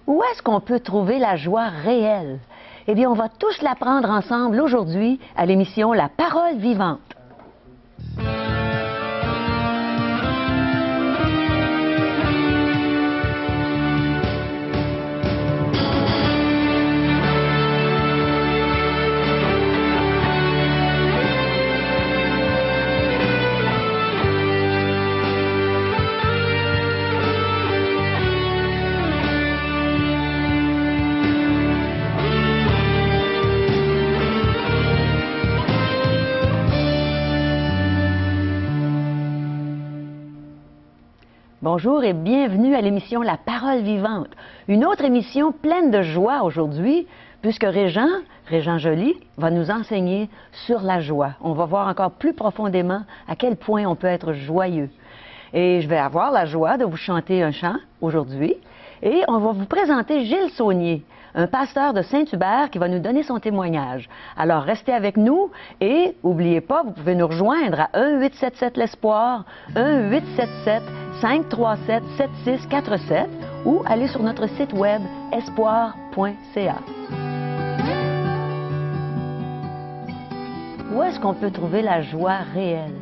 Où est-ce qu'on peut trouver la joie réelle? Eh bien, on va tous l'apprendre ensemble aujourd'hui à l'émission La Parole vivante. Bonjour et bienvenue à l'émission La Parole vivante. Une autre émission pleine de joie aujourd'hui, puisque Régent Joly, va nous enseigner sur la joie. On va voir encore plus profondément à quel point on peut être joyeux. Et je vais avoir la joie de vous chanter un chant aujourd'hui. Et on va vous présenter Gilles Saunier, un pasteur de Saint-Hubert qui va nous donner son témoignage. Alors, restez avec nous et n'oubliez pas, vous pouvez nous rejoindre à 1-877-l'Espoir, 1-877-537-7647 ou aller sur notre site web espoir.ca. Où est-ce qu'on peut trouver la joie réelle?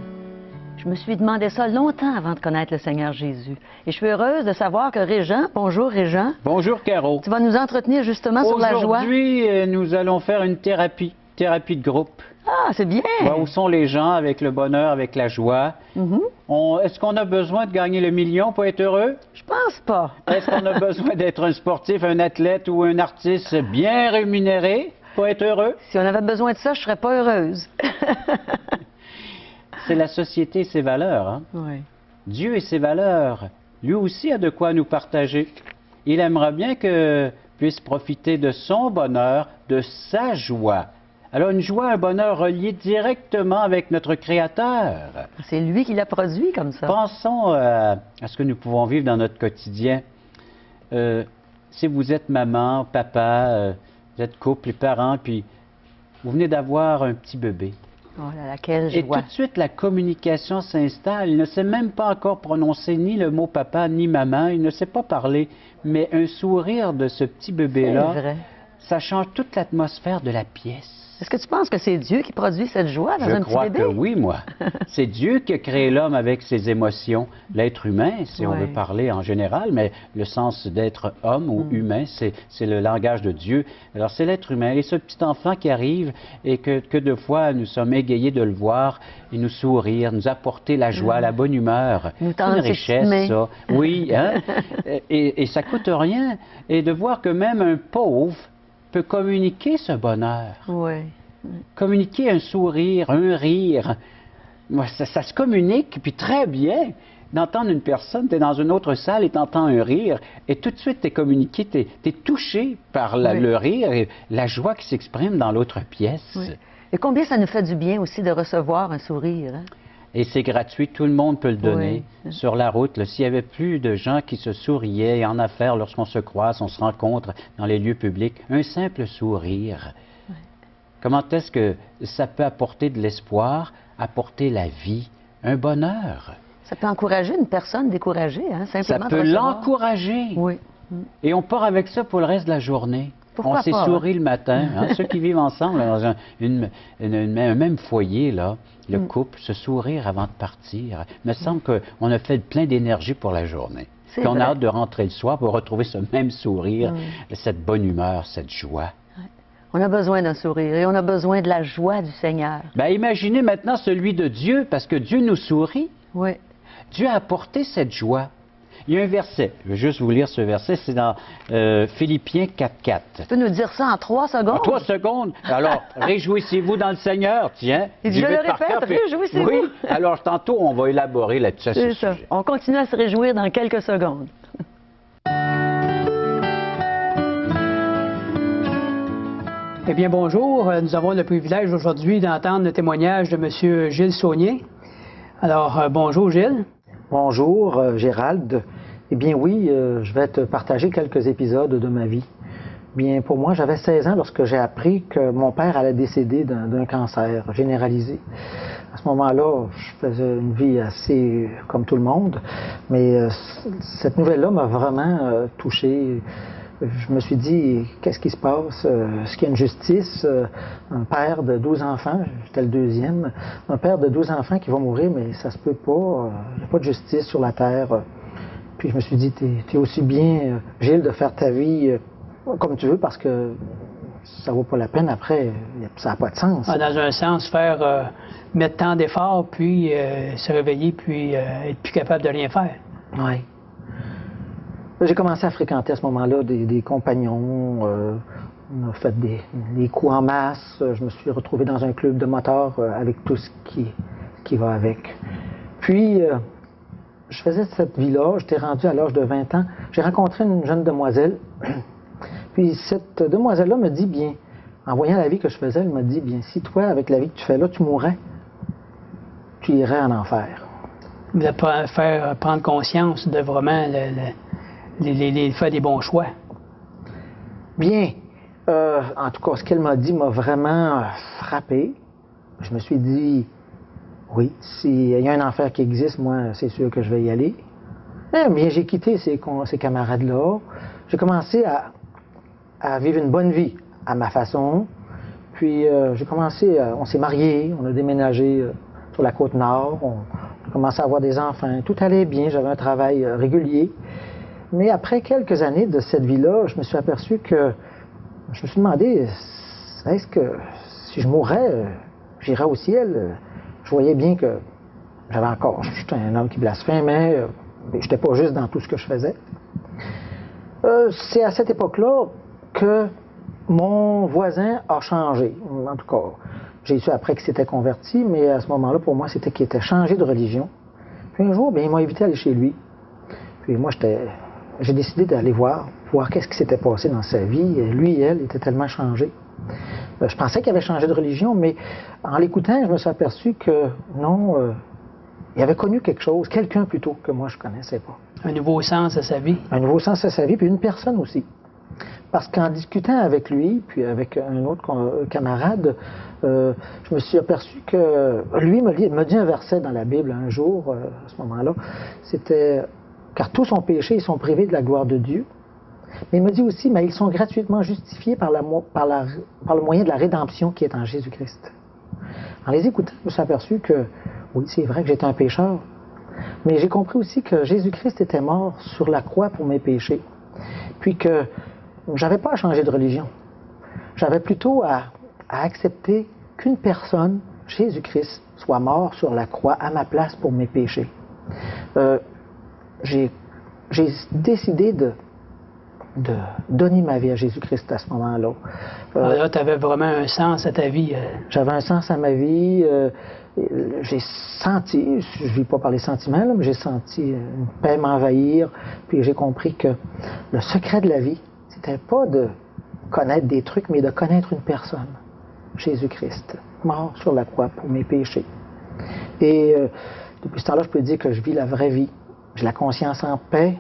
Je me suis demandé ça longtemps avant de connaître le Seigneur Jésus. Et je suis heureuse de savoir que Régent, bonjour Régent. Bonjour Caro. Tu vas nous entretenir justement sur la joie. Aujourd'hui, nous allons faire une thérapie de groupe. Ah, c'est bien. Où sont les gens avec le bonheur, avec la joie? Est-ce qu'on a besoin de gagner le million pour être heureux? Je pense pas. Est-ce qu'on a besoin d'être un sportif, un athlète ou un artiste bien rémunéré pour être heureux? Si on avait besoin de ça, je serais pas heureuse. C'est la société et ses valeurs. Hein? Oui. Dieu et ses valeurs, lui aussi a de quoi nous partager. Il aimerait bien que puisse profiter de son bonheur, de sa joie. Alors une joie, un bonheur relié directement avec notre Créateur. C'est lui qui l'a produit comme ça. Pensons à ce que nous pouvons vivre dans notre quotidien. Si vous êtes maman, papa, vous êtes couple, parents, puis vous venez d'avoir un petit bébé. Oh là là, quelle joie. Et tout de suite, la communication s'installe. Il ne sait même pas encore prononcer ni le mot papa ni maman. Il ne sait pas parler. Mais un sourire de ce petit bébé-là, ça change toute l'atmosphère de la pièce. Est-ce que tu penses que c'est Dieu qui produit cette joie dans un petit bébé? Je crois que oui, moi. C'est Dieu qui a créé l'homme avec ses émotions. L'être humain, si on veut parler en général, mais le sens d'être homme ou humain, c'est le langage de Dieu. Alors, c'est l'être humain. Et ce petit enfant qui arrive et que de fois, nous sommes égayés de le voir et nous sourire, nous apporter la joie, la bonne humeur. C'est une richesse, ça. Oui, hein? Et ça coûte rien. Et de voir que même un pauvre peut communiquer ce bonheur. Oui. Communiquer un sourire, un rire. Ça se communique, puis très bien. D'entendre une personne, tu es dans une autre salle et tu entends un rire, et tout de suite tu es communiqué, tu es touché par le rire et la joie qui s'exprime dans l'autre pièce. Oui. Et combien ça nous fait du bien aussi de recevoir un sourire, hein? Et c'est gratuit, tout le monde peut le donner. Sur la route, s'il y avait plus de gens qui se souriaient en affaires lorsqu'on se croise, on se rencontre dans les lieux publics, un simple sourire. Comment est-ce que ça peut apporter de l'espoir, apporter la vie, un bonheur? Ça peut encourager une personne découragée, hein, simplement. Ça peut l'encourager. Oui. Et on part avec ça pour le reste de la journée. Pourquoi on s'est souri le matin. Hein? Ceux qui vivent ensemble dans un même foyer, là, le couple, se sourire avant de partir. Il me semble qu'on a fait plein d'énergie pour la journée. Puis on a hâte de rentrer le soir pour retrouver ce même sourire, cette bonne humeur, cette joie. On a besoin d'un sourire et on a besoin de la joie du Seigneur. Bien, imaginez maintenant celui de Dieu, parce que Dieu nous sourit. Oui. Dieu a apporté cette joie. Il y a un verset, je vais juste vous lire ce verset, c'est dans Philippiens 4.4. Tu peux nous dire ça en 3 secondes? En 3 secondes. Alors, réjouissez-vous dans le Seigneur, tiens. Et je le répète, réjouissez-vous. Oui, alors tantôt, on va élaborer là-dessus. C'est ça. On continue à se réjouir dans quelques secondes. Eh bien, bonjour. Nous avons le privilège aujourd'hui d'entendre le témoignage de M. Gilles Saunier. Alors, bonjour Gilles. Bonjour Gérald. Eh bien oui, je vais te partager quelques épisodes de ma vie. Bien, pour moi, j'avais 16 ans lorsque j'ai appris que mon père allait décéder d'un cancer généralisé. À ce moment-là, je faisais une vie assez comme tout le monde, mais cette nouvelle-là m'a vraiment touché. je me suis dit, qu'est-ce qui se passe? Est-ce qu'il y a une justice? Un père de 12 enfants, j'étais le deuxième, un père de 12 enfants qui va mourir, mais ça se peut pas. Il n'y a pas de justice sur la terre. Puis je me suis dit, t'es aussi bien, Gilles, de faire ta vie comme tu veux, parce que ça vaut pas la peine après. Ça n'a pas de sens. Ah, dans un sens, mettre tant d'efforts, puis se réveiller, puis être plus capable de rien faire. Oui. J'ai commencé à fréquenter à ce moment-là des compagnons. On a fait des coups en masse. Je me suis retrouvé dans un club de motards avec tout ce qui va avec. Puis, je faisais cette vie-là. J'étais rendu à l'âge de 20 ans. J'ai rencontré une jeune demoiselle. Puis, cette demoiselle-là me dit, bien, en voyant la vie que je faisais, elle m'a dit, bien, si toi, avec la vie que tu fais là, tu mourrais, tu irais en enfer. De faire prendre conscience de vraiment faire des bons choix. Bien. En tout cas, ce qu'elle m'a dit m'a vraiment frappé. Je me suis dit, oui, s'il y a un enfer qui existe, moi, c'est sûr que je vais y aller. Eh bien, j'ai quitté ces camarades-là. J'ai commencé à vivre une bonne vie à ma façon. Puis, j'ai commencé, on s'est mariés, on a déménagé sur la côte nord, on a commencé à avoir des enfants. Tout allait bien, j'avais un travail régulier. Mais après quelques années de cette vie-là, je me suis aperçu que je me suis demandé, est-ce que si je mourrais, j'irais au ciel? Je voyais bien que j'étais un homme qui blasphémait, je n'étais pas juste dans tout ce que je faisais. C'est à cette époque-là que mon voisin a changé. En tout cas, j'ai su après qu'il s'était converti, mais à ce moment-là, pour moi, c'était qu'il était changé de religion. Puis un jour, bien, il m'a invité à aller chez lui. Puis moi, j'ai décidé d'aller voir qu'est-ce qui s'était passé dans sa vie. Et lui et elle étaient tellement changés. Je pensais qu'il avait changé de religion, mais en l'écoutant, je me suis aperçu que non, il avait connu quelque chose, quelqu'un plutôt que moi je ne connaissais pas. Un nouveau sens à sa vie. Un nouveau sens à sa vie, puis une personne aussi. Parce qu'en discutant avec lui, puis avec un autre camarade, je me suis aperçu que lui m'a dit un verset dans la Bible un jour, à ce moment-là, c'était « Car tous ont péché et sont privés de la gloire de Dieu ». Mais il me dit aussi « Mais ils sont gratuitement justifiés par le moyen de la rédemption qui est en Jésus-Christ ». En les écoutant, je me suis aperçu que, oui, c'est vrai que j'étais un pécheur, mais j'ai compris aussi que Jésus-Christ était mort sur la croix pour mes péchés, puis que j'avais pas à changer de religion. J'avais plutôt à accepter qu'une personne, Jésus-Christ, soit mort sur la croix à ma place pour mes péchés. J'ai décidé de donner ma vie à Jésus-Christ à ce moment-là. Là, tu avais vraiment un sens à ta vie. J'avais un sens à ma vie. J'ai senti, je ne vais pas parler sentiments, là, mais j'ai senti une paix m'envahir. Puis j'ai compris que le secret de la vie, c'était pas de connaître des trucs, mais de connaître une personne, Jésus-Christ, mort sur la croix pour mes péchés. Et depuis ce temps-là, je peux dire que je vis la vraie vie. J'ai la conscience en paix.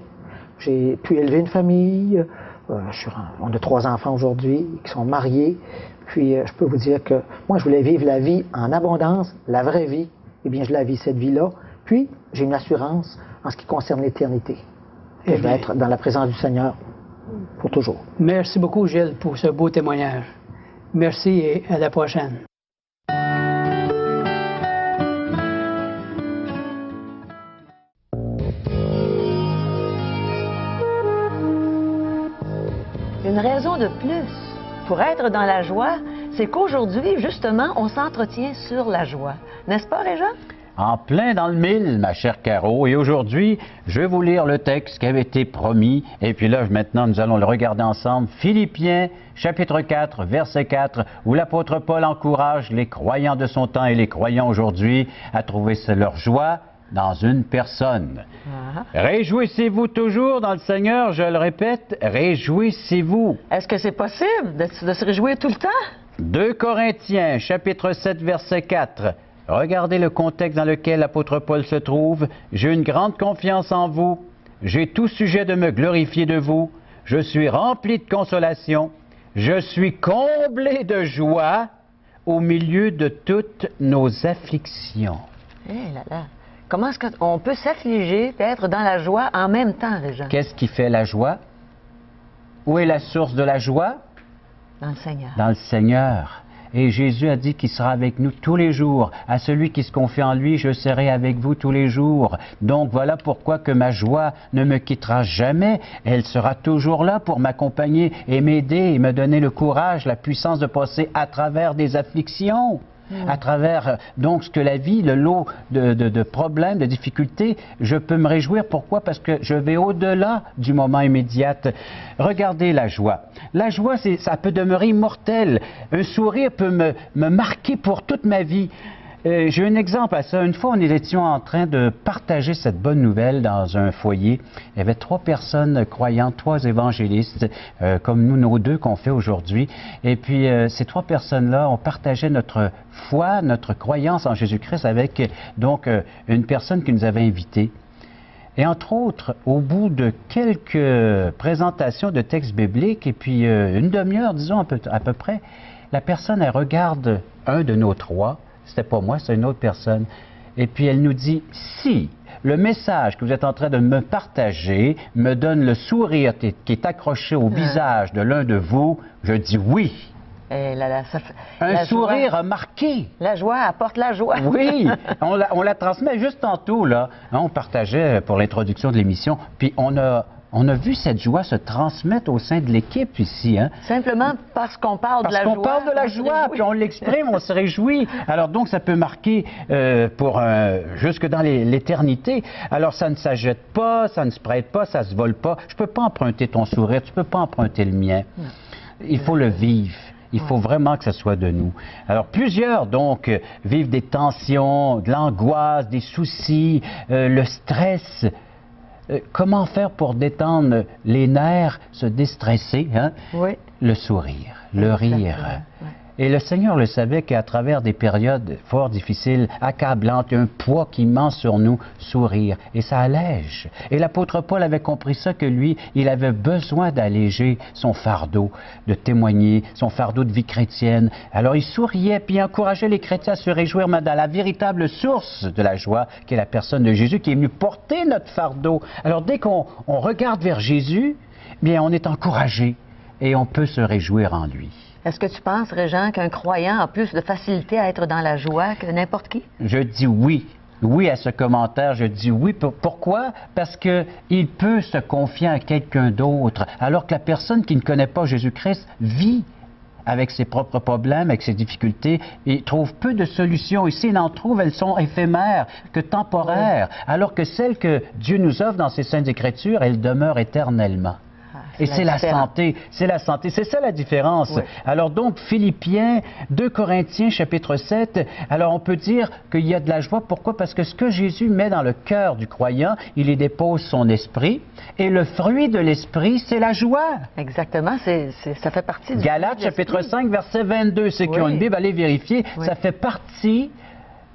J'ai pu élever une famille. On a 3 enfants aujourd'hui qui sont mariés. Puis je peux vous dire que moi, je voulais vivre la vie en abondance, la vraie vie. Eh bien, je la vis cette vie-là. Puis, j'ai une assurance en ce qui concerne l'éternité. Je vais être dans la présence du Seigneur pour toujours. Merci beaucoup, Gilles, pour ce beau témoignage. Merci et à la prochaine. Une raison de plus pour être dans la joie, c'est qu'aujourd'hui, justement, on s'entretient sur la joie. N'est-ce pas, Régent? En plein dans le mille, ma chère Caro. Et aujourd'hui, je vais vous lire le texte qui avait été promis. Et puis là, maintenant, nous allons le regarder ensemble. Philippiens, chapitre 4, verset 4, où l'apôtre Paul encourage les croyants de son temps et les croyants aujourd'hui à trouver leur joie dans une personne. Réjouissez-vous toujours dans le Seigneur, je le répète, réjouissez-vous. Est-ce que c'est possible de se réjouir tout le temps? 2 Corinthiens, chapitre 7, verset 4. Regardez le contexte dans lequel l'apôtre Paul se trouve. J'ai une grande confiance en vous. J'ai tout sujet de me glorifier de vous. Je suis rempli de consolation. Je suis comblé de joie au milieu de toutes nos afflictions. Eh là là! Comment est-ce qu'on peut s'affliger et être dans la joie en même temps, Régent? Qu'est-ce qui fait la joie? Où est la source de la joie? Dans le Seigneur. Dans le Seigneur. Et Jésus a dit qu'il sera avec nous tous les jours. À celui qui se confie en lui, je serai avec vous tous les jours. Donc voilà pourquoi que ma joie ne me quittera jamais. Elle sera toujours là pour m'accompagner et m'aider et me donner le courage, la puissance de passer à travers des afflictions. À travers donc ce que la vie, le lot de problèmes, de difficultés, je peux me réjouir. Pourquoi? Parce que je vais au-delà du moment immédiat. Regardez la joie. La joie, ça peut demeurer immortel. Un sourire peut me marquer pour toute ma vie. J'ai un exemple à ça. Une fois, nous étions en train de partager cette bonne nouvelle dans un foyer. Il y avait 3 personnes croyantes, 3 évangélistes, comme nous, nos 2 qu'on fait aujourd'hui. Et puis, ces 3 personnes-là, on partageait notre foi, notre croyance en Jésus-Christ avec donc une personne qui nous avait invités. Et entre autres, au bout de quelques présentations de textes bibliques, et puis une demi-heure, disons à peu près, la personne, elle regarde un de nos 3. C'était pas moi, c'est une autre personne. Et puis elle nous dit, si le message que vous êtes en train de me partager me donne le sourire qui est accroché au visage de l'un de vous, je dis oui. Et un sourire a marqué. La joie apporte la joie. Oui, on la transmet juste tantôt, là. On partageait pour l'introduction de l'émission, puis on a vu cette joie se transmettre au sein de l'équipe ici. Hein? Simplement parce qu'on parle de la joie. Parce qu'on parle de la joie, puis on l'exprime, on se réjouit. Alors donc, ça peut marquer jusque dans l'éternité. Alors ça ne s'achète pas, ça ne se prête pas, ça ne se vole pas. Je ne peux pas emprunter ton sourire, tu ne peux pas emprunter le mien. Il faut le vivre. Il faut vraiment que ça soit de nous. Alors, plusieurs, donc, vivent des tensions, de l'angoisse, des soucis, le stress. Comment faire pour détendre les nerfs, se déstresser, hein? Oui. Le sourire, le rire. Oui. Et le Seigneur le savait qu'à travers des périodes fort difficiles, accablantes, il y a un poids qui ment sur nous, sourire, et ça allège. Et l'apôtre Paul avait compris ça, que lui, il avait besoin d'alléger son fardeau, de témoigner, son fardeau de vie chrétienne. Alors il souriait, puis il encourageait les chrétiens à se réjouir dans la véritable source de la joie, qui est la personne de Jésus, qui est venu porter notre fardeau. Alors dès qu'on regarde vers Jésus, bien on est encouragé, et on peut se réjouir en lui. Est-ce que tu penses, Régent, qu'un croyant a plus de facilité à être dans la joie que n'importe qui? Je dis oui. Oui à ce commentaire, je dis oui. Pourquoi? Parce qu'il peut se confier à quelqu'un d'autre, alors que la personne qui ne connaît pas Jésus-Christ vit avec ses propres problèmes, avec ses difficultés, et trouve peu de solutions. Ici, il en trouve, elles sont éphémères, que temporaires, alors que celles que Dieu nous offre dans ses Saintes Écritures, elles demeurent éternellement. Et c'est la santé, c'est ça la différence. Oui. Alors donc, Philippiens, 2 Corinthiens, chapitre 7, alors on peut dire qu'il y a de la joie. Pourquoi? Parce que ce que Jésus met dans le cœur du croyant, il y dépose son esprit, et le fruit de l'esprit, c'est la joie. Exactement, ça fait partie du Galates, chapitre 5, verset 22, ceux qui ont une Bible, allez vérifier, ça fait partie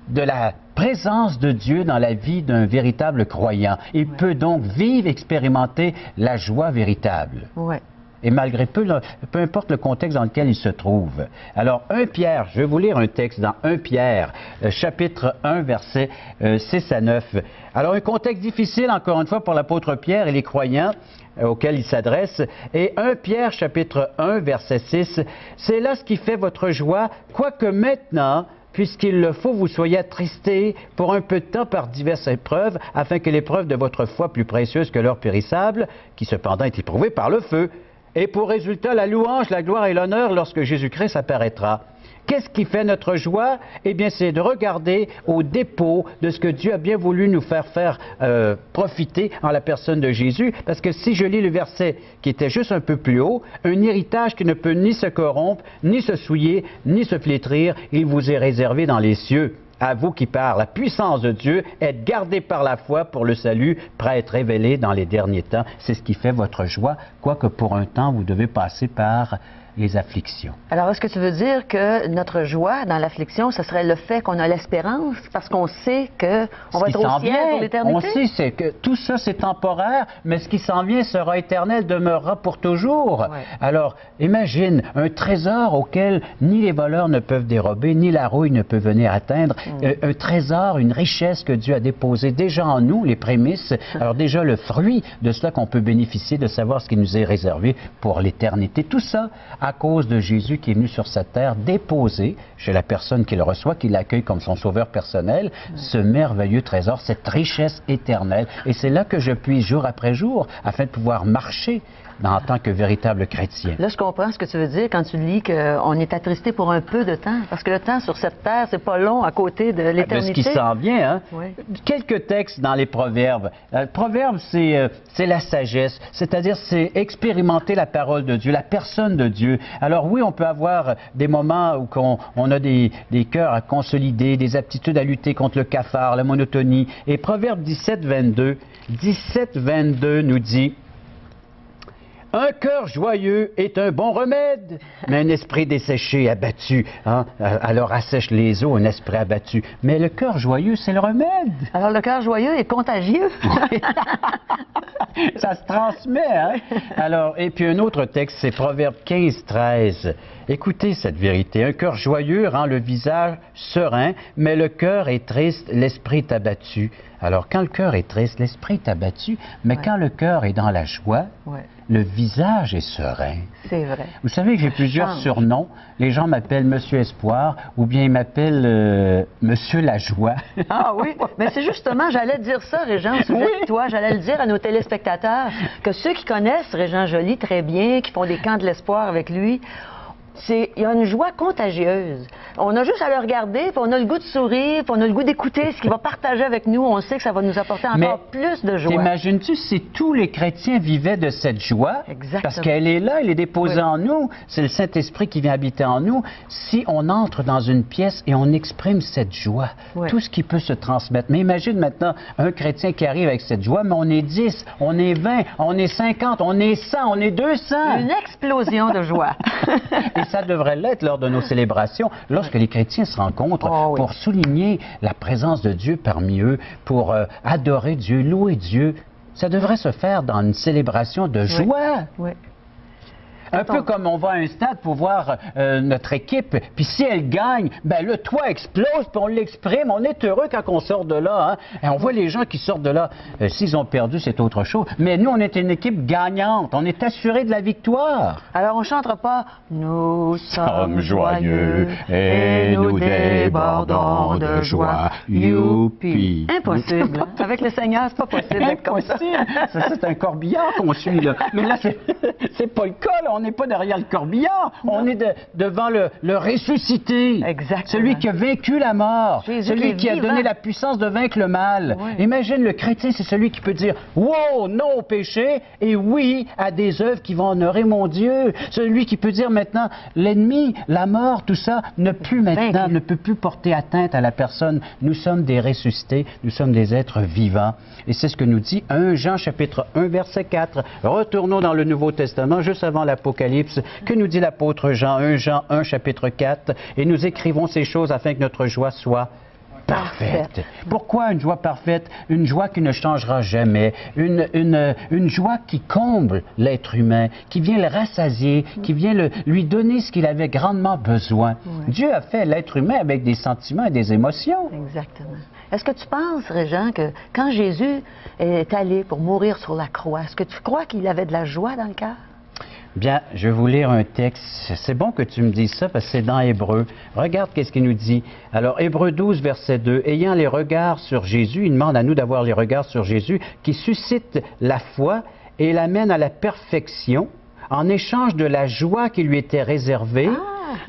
de la présence de Dieu dans la vie d'un véritable croyant. Il peut donc vivre, expérimenter la joie véritable. Oui. Et malgré peu importe le contexte dans lequel il se trouve. Alors, 1 Pierre, je vais vous lire un texte dans 1 Pierre, chapitre 1, versets 6 à 9. Alors, un contexte difficile, encore une fois, pour l'apôtre Pierre et les croyants auxquels il s'adresse. Et 1 Pierre, chapitre 1, verset 6, « C'est là ce qui fait votre joie, quoique maintenant, puisqu'il le faut, vous soyez attristés pour un peu de temps par diverses épreuves, afin que l'épreuve de votre foi, plus précieuse que l'or périssable, qui cependant est éprouvée par le feu, ait pour résultat la louange, la gloire et l'honneur lorsque Jésus-Christ apparaîtra. » Qu'est-ce qui fait notre joie? Eh bien, c'est de regarder au dépôt de ce que Dieu a bien voulu nous faire profiter en la personne de Jésus. Parce que si je lis le verset qui était juste un peu plus haut, un héritage qui ne peut ni se corrompre, ni se souiller, ni se flétrir, il vous est réservé dans les cieux. À vous qui par la puissance de Dieu, êtes gardés par la foi pour le salut, prêt à être révélé dans les derniers temps. C'est ce qui fait votre joie, quoique pour un temps, vous devez passer par les afflictions. Alors, est-ce que tu veux dire que notre joie dans l'affliction, ce serait le fait qu'on a l'espérance, parce qu'on sait qu'on va être au ciel pour l'éternité? On sait c'est que tout ça, c'est temporaire, mais ce qui s'en vient sera éternel, demeurera pour toujours. Ouais. Alors, imagine un trésor auquel ni les voleurs ne peuvent dérober, ni la rouille ne peut venir atteindre. un trésor, une richesse que Dieu a déposée déjà en nous, les prémices. Alors déjà le fruit de cela qu'on peut bénéficier, de savoir ce qui nous est réservé pour l'éternité. Tout ça à cause de Jésus qui est venu sur cette terre déposer chez la personne qui le reçoit, qui l'accueille comme son sauveur personnel, ce merveilleux trésor, cette richesse éternelle. Et c'est là que je puise jour après jour afin de pouvoir marcher en tant que véritable chrétien. Là, je comprends ce que tu veux dire quand tu lis qu'on est attristé pour un peu de temps. Parce que le temps sur cette terre, c'est pas long à côté de l'éternité. De ce qui s'en vient, hein? Oui. Quelques textes dans les Proverbes. Le Proverbe, c'est la sagesse, c'est-à-dire c'est expérimenter la parole de Dieu, la personne de Dieu. Alors oui, on peut avoir des moments où on a des cœurs à consolider, des aptitudes à lutter contre le cafard, la monotonie. Et Proverbe 17-22 nous dit: un cœur joyeux est un bon remède, mais un esprit desséché, abattu, hein, alors assèche les eaux, un esprit abattu. Mais le cœur joyeux, c'est le remède. Alors, le cœur joyeux est contagieux. Ça se transmet, hein? Alors, et puis un autre texte, c'est Proverbe 15-13. Écoutez cette vérité. Un cœur joyeux rend le visage serein, mais le cœur est triste, l'esprit est abattu. Alors, quand le cœur est triste, l'esprit est abattu, mais quand le cœur est dans la joie, le visage est serein. C'est vrai. Vous savez que j'ai plusieurs surnoms. Les gens m'appellent Monsieur Espoir ou bien ils m'appellent Monsieur la Joie. Ah oui, mais c'est justement, j'allais dire ça, Régent, au sujet de toi, j'allais le dire à nos téléspectateurs, que ceux qui connaissent Régent Joly très bien, qui font des camps de l'espoir avec lui, il y a une joie contagieuse. On a juste à le regarder, puis on a le goût de sourire, puis on a le goût d'écouter ce qu'il va partager avec nous. On sait que ça va nous apporter encore plus de joie. T'imagines-tu si tous les chrétiens vivaient de cette joie? Exactement. Parce qu'elle est là, elle est déposée en nous. C'est le Saint-Esprit qui vient habiter en nous. Si on entre dans une pièce et on exprime cette joie, tout ce qui peut se transmettre. Mais imagine maintenant un chrétien qui arrive avec cette joie, mais on est 10, on est 20, on est 50, on est 100, on est 200. Une explosion de joie. Et ça devrait l'être lors de nos célébrations, lorsque les chrétiens se rencontrent pour souligner la présence de Dieu parmi eux, pour adorer Dieu, louer Dieu. Ça devrait se faire dans une célébration de joie. Oui. Un peu comme on va à un stade pour voir notre équipe, puis si elle gagne, ben le toit explose, puis on l'exprime, on est heureux quand on sort de là. Hein? Et on voit les gens qui sortent de là, s'ils ont perdu, c'est autre chose. Mais nous, on est une équipe gagnante, on est assuré de la victoire. Alors, on ne chantera pas « Nous sommes joyeux et nous débordons de joie, youpi ». Impossible. Avec le Seigneur, c'est pas possible d'être comme ça. Ça, c'est un corbillard qu'on suit, là. Mais là, c'est pas le cas, là. On n'est pas derrière le corbillard, on est devant le ressuscité. Exactement. Celui qui a vaincu la mort, Jésus celui qui a donné la puissance de vaincre le mal. Oui. Imagine, le chrétien, c'est celui qui peut dire « Wow, non au péché et oui à des œuvres qui vont honorer mon Dieu ». Celui qui peut dire maintenant « L'ennemi, la mort, tout ça ne peut plus porter atteinte à la personne. Nous sommes des ressuscités, nous sommes des êtres vivants. » Et c'est ce que nous dit 1 Jean chapitre 1 verset 4. Retournons dans le Nouveau Testament, juste avant l'Apocalypse. Que nous dit l'apôtre Jean? 1 Jean 1 chapitre 4. Et nous écrivons ces choses afin que notre joie soit parfaite. Pourquoi une joie parfaite? Une joie qui ne changera jamais. Une joie qui comble l'être humain, qui vient le rassasier, qui vient lui donner ce qu'il avait grandement besoin. Dieu a fait l'être humain avec des sentiments et des émotions. Exactement. Est-ce que tu penses, Régent, que quand Jésus est allé pour mourir sur la croix, est-ce que tu crois qu'il avait de la joie dans le cœur? Bien, je vais vous lire un texte. C'est bon que tu me dises ça parce que c'est dans Hébreu. Regarde qu'est-ce qu'il nous dit. Alors, Hébreu 12, verset 2. Ayant les regards sur Jésus, il demande à nous d'avoir les regards sur Jésus qui suscite la foi et l'amène à la perfection en échange de la joie qui lui était réservée.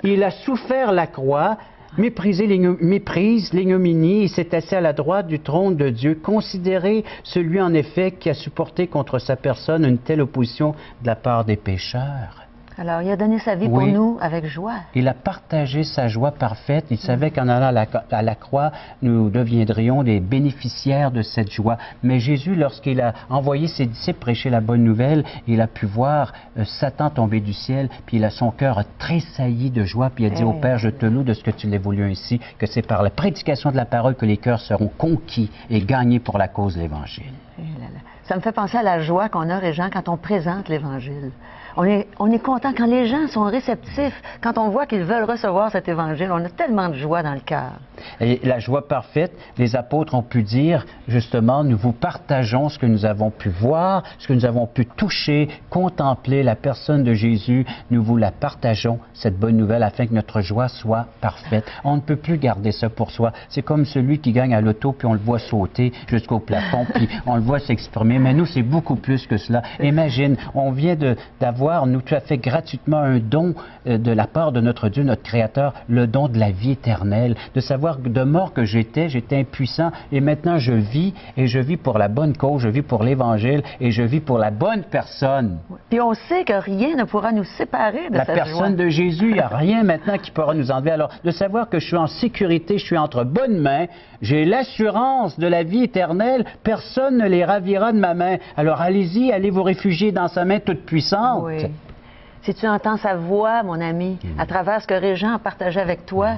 Il a souffert la croix, méprise l'ignominie, il s'est assis à la droite du trône de Dieu. Considérez celui en effet qui a supporté contre sa personne une telle opposition de la part des pécheurs. Alors, il a donné sa vie pour nous avec joie. Il a partagé sa joie parfaite. Il savait qu'en allant à la croix, nous deviendrions des bénéficiaires de cette joie. Mais Jésus, lorsqu'il a envoyé ses disciples prêcher la bonne nouvelle, il a pu voir Satan tomber du ciel, puis son cœur a tressailli de joie, puis il a dit au Père, je te loue de ce que tu l'as voulu ainsi, que c'est par la prédication de la parole que les cœurs seront conquis et gagnés pour la cause de l'Évangile. Ça me fait penser à la joie qu'on a, Régent, quand on présente l'Évangile. On est content quand les gens sont réceptifs, quand on voit qu'ils veulent recevoir cet Évangile. On a tellement de joie dans le cœur. Et la joie parfaite, les apôtres ont pu dire, justement, nous vous partageons ce que nous avons pu voir, ce que nous avons pu toucher, contempler, la personne de Jésus. Nous vous la partageons, cette bonne nouvelle, afin que notre joie soit parfaite. On ne peut plus garder ça pour soi. C'est comme celui qui gagne à l'auto, puis on le voit sauter jusqu'au plafond, puis on le voit s'exprimer. Mais nous, c'est beaucoup plus que cela. Imagine, on vient d'avoir, nous, tout à fait gratuitement, un don de la part de notre Dieu, notre Créateur, le don de la vie éternelle, de savoir de mort que j'étais impuissant, et maintenant je vis, et je vis pour la bonne cause, je vis pour l'Évangile, et je vis pour la bonne personne. Puis on sait que rien ne pourra nous séparer de cette joie. La personne de Jésus, il n'y a rien maintenant qui pourra nous enlever. Alors, de savoir que je suis en sécurité, je suis entre bonnes mains, j'ai l'assurance de la vie éternelle, personne ne les ravira de ma main. Alors allez-y, allez vous réfugier dans sa main toute puissante. Oui. Si tu entends sa voix, mon ami, à travers ce que Régent a partagé avec toi,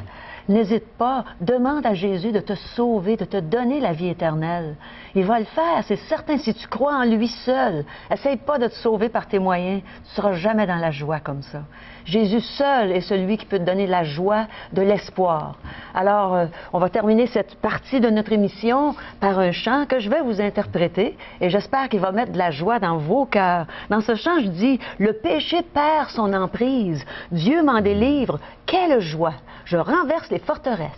n'hésite pas, demande à Jésus de te sauver, de te donner la vie éternelle. Il va le faire, c'est certain, si tu crois en lui seul. Essaye pas de te sauver par tes moyens, tu ne seras jamais dans la joie comme ça. Jésus seul est celui qui peut te donner la joie de l'espoir. Alors, on va terminer cette partie de notre émission par un chant que je vais vous interpréter et j'espère qu'il va mettre de la joie dans vos cœurs. Dans ce chant, je dis, le péché perd son emprise, Dieu m'en délivre, quelle joie! Je renverse les forteresses.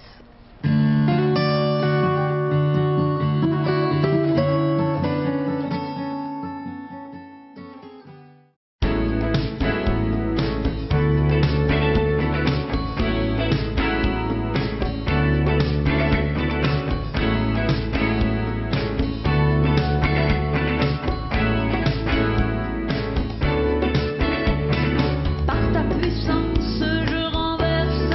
Par ta puissance, je renverse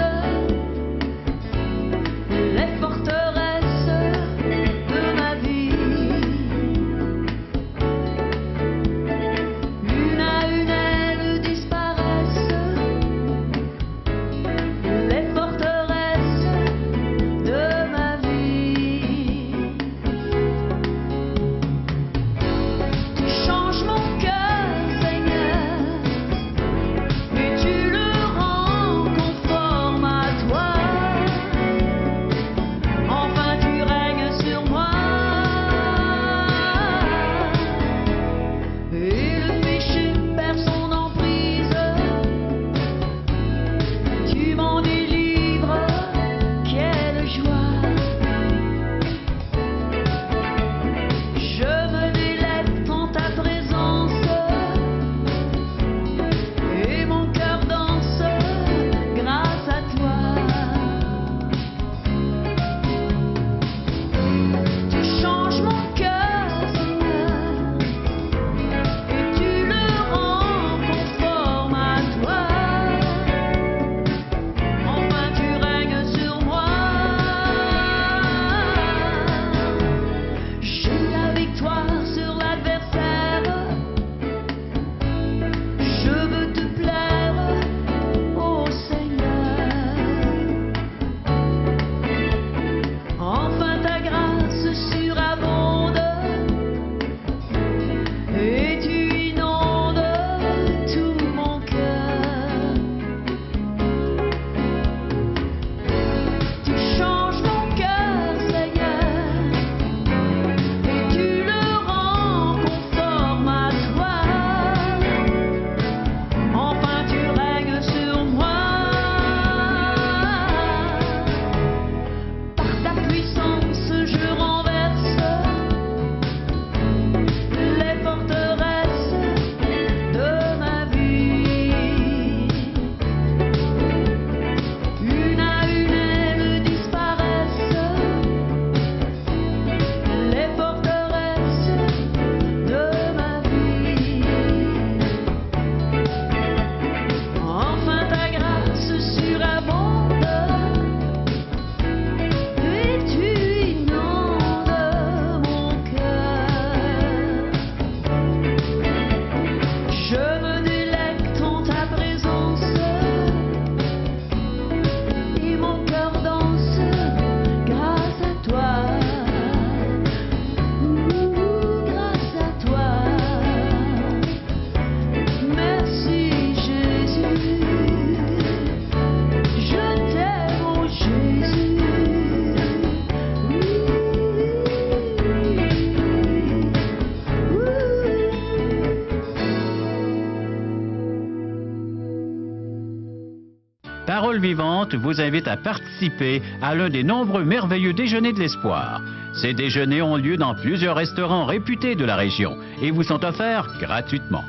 Parole Vivante vous invite à participer à l'un des nombreux merveilleux déjeuners de l'espoir. Ces déjeuners ont lieu dans plusieurs restaurants réputés de la région et vous sont offerts gratuitement.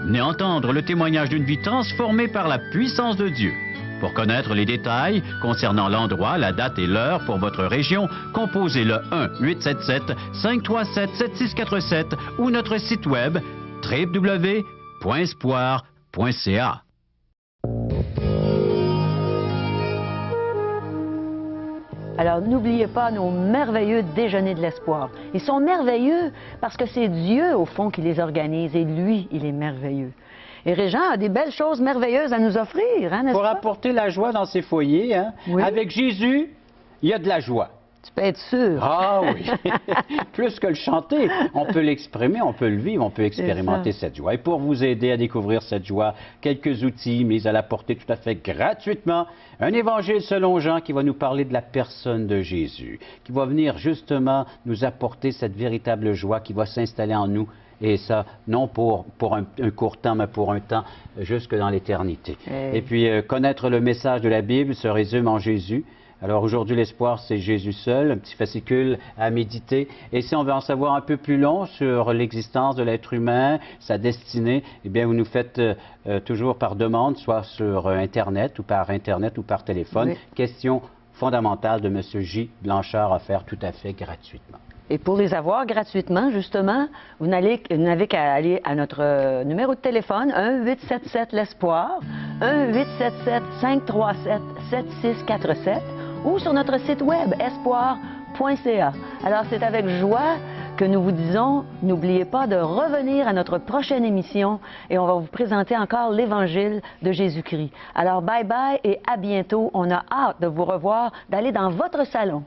Venez entendre le témoignage d'une vie transformée par la puissance de Dieu. Pour connaître les détails concernant l'endroit, la date et l'heure pour votre région, composez le 1-877-537-7647 ou notre site web www.espoir.ca. Alors, n'oubliez pas nos merveilleux déjeuners de l'espoir. Ils sont merveilleux parce que c'est Dieu, au fond, qui les organise et lui, il est merveilleux. Et Régent a des belles choses merveilleuses à nous offrir, hein, n'est-ce pas? Pour apporter la joie dans ses foyers, hein? Oui. Avec Jésus, il y a de la joie. Tu peux être sûr. Ah oui, plus que le chanter, on peut l'exprimer, on peut le vivre, on peut expérimenter cette joie. Et pour vous aider à découvrir cette joie, quelques outils mis à la portée tout à fait gratuitement. Un évangile selon Jean qui va nous parler de la personne de Jésus, qui va venir justement nous apporter cette véritable joie qui va s'installer en nous. Et ça, non pour un court temps, mais pour un temps jusque dans l'éternité. Et puis, connaître le message de la Bible se résume en Jésus. Alors aujourd'hui, l'espoir, c'est Jésus seul, un petit fascicule à méditer. Et si on veut en savoir un peu plus long sur l'existence de l'être humain, sa destinée, eh bien, vous nous faites toujours par demande, soit sur Internet ou par téléphone. Oui. Question fondamentale de M. J. Blanchard à faire tout à fait gratuitement. Et pour les avoir gratuitement, justement, vous n'avez qu'à aller à notre numéro de téléphone, 1-877-l'Espoir, 1-877-537-7647, ou sur notre site web, espoir.ca. Alors, c'est avec joie que nous vous disons, n'oubliez pas de revenir à notre prochaine émission et on va vous présenter encore l'Évangile de Jésus-Christ. Alors, bye bye et à bientôt. On a hâte de vous revoir, d'aller dans votre salon.